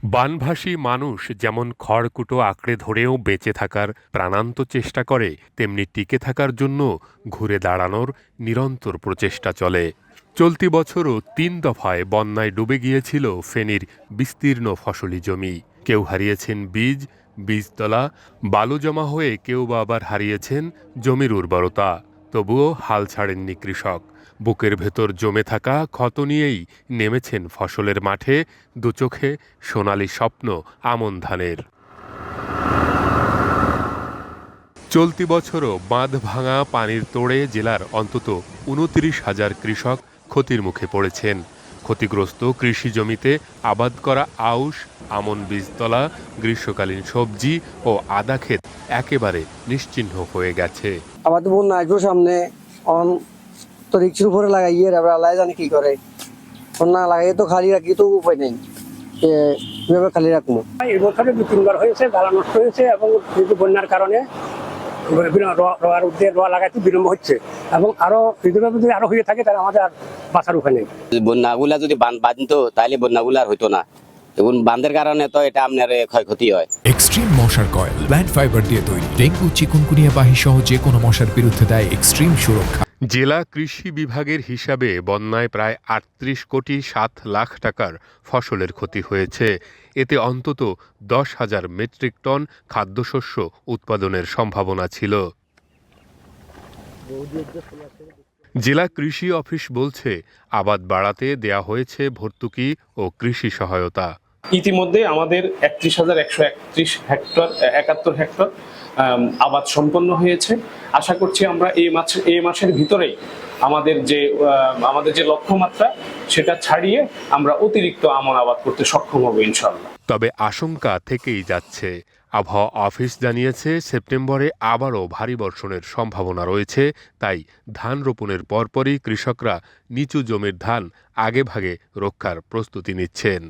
বানভাসী মানুষ যেমন খড়কুটো আঁকড়ে ধরেও বেঁচে থাকার প্রাণান্ত চেষ্টা করে, তেমনি টিকে থাকার জন্য ঘুরে দাঁড়ানোর নিরন্তর প্রচেষ্টা চলে। চলতি বছরও ৩ দফায় বন্যায় ডুবে গিয়েছিল ফেনীর বিস্তীর্ণ ফসলি জমি। কেউ হারিয়েছেন বীজতলা, বালু জমা হয়ে কেউ বা আবার হারিয়েছেন জমির উর্বরতা। তবুও হাল ছাড়েননি কৃষক। বুকের ভেতর জমে থাকা ক্ষত নিয়েই নেমেছেন ফসলের মাঠে, দুচোখে সোনালি স্বপ্ন আমন ধানের। চলতি বছরও বাঁধ ভাঙা পানির তোড়ে জেলার অন্তত ২৯,০০০ কৃষক ক্ষতির মুখে পড়েছেন। ক্ষতিগ্রস্ত কৃষি জমিতে আবাদ করা আউশ, আমন বীজতলা, গ্রীষ্মকালীন সবজি ও আদা ক্ষেত একেবারে নিশ্চিহ্ন হয়ে গেছে। আমাদের বন্যা আসবো সামনে, তো রিক্সের উপরে লাগাইয়ে আল্লাহ জানে কি করে। বন্যা লাগাইয়ে তো খালি রাখি তো উপায় নেই, কিভাবে খালি রাখবো। এই বছরে ২-৩ বার হয়েছে, গালা নষ্ট হয়েছে এবং বন্যার কারণে রোয়া লাগাইতে বিলম্ব হচ্ছে এবং আরো যদি আরো হয়ে থাকে তাহলে আমাদের আর বাঁচার উপায় নেই। বন্যাগুলা যদি বাঁধতো তাহলে বন্যাগুলা আর হইতো না। এখন বাঁধের কারণে তো এটা আপনার ক্ষয়ক্ষতি হয়। এক্সট্রিম মশার কয়েল প্ল্যান্ট ফাইবার দিয়ে তৈরি, ডেঙ্গু, চিকুনগুনিয়া বাহি সহ যে কোনো মশার বিরুদ্ধে দেয় এক্সট্রিম সুরক্ষা। জেলা কৃষি বিভাগের হিসাবে বন্যায় প্রায় ৩৮,৭,০০,০০০ টাকার ফসলের ক্ষতি হয়েছে। এতে অন্তত ১০,০০০ মেট্রিক টন খাদ্যশস্য উৎপাদনের সম্ভাবনা ছিল। জেলা কৃষি অফিস বলছে, আবাদ বাড়াতে দেয়া হয়েছে ভর্তুকি ও কৃষি সহায়তা। ইতিমধ্যে আমাদের ৩১,১৭১ হেক্টর আবাদ সম্পন্ন হয়েছে। আশা করছি আমরা এই মাসের ভিতরেই আমাদের যে লক্ষ্যমাত্রা সেটা ছাড়িয়ে আমরা অতিরিক্ত আমন আবাদ করতে সক্ষম হব ইনশাআল্লাহ। তবে আশঙ্কা থেকেই যাচ্ছে। আবহাওয়া অফিস জানিয়েছে, সেপ্টেম্বরে আবারও ভারী বর্ষণের সম্ভাবনা রয়েছে। তাই ধান রোপণের পরপরই কৃষকরা নিচু জমির ধান আগেভাগে রক্ষার প্রস্তুতি নিচ্ছেন।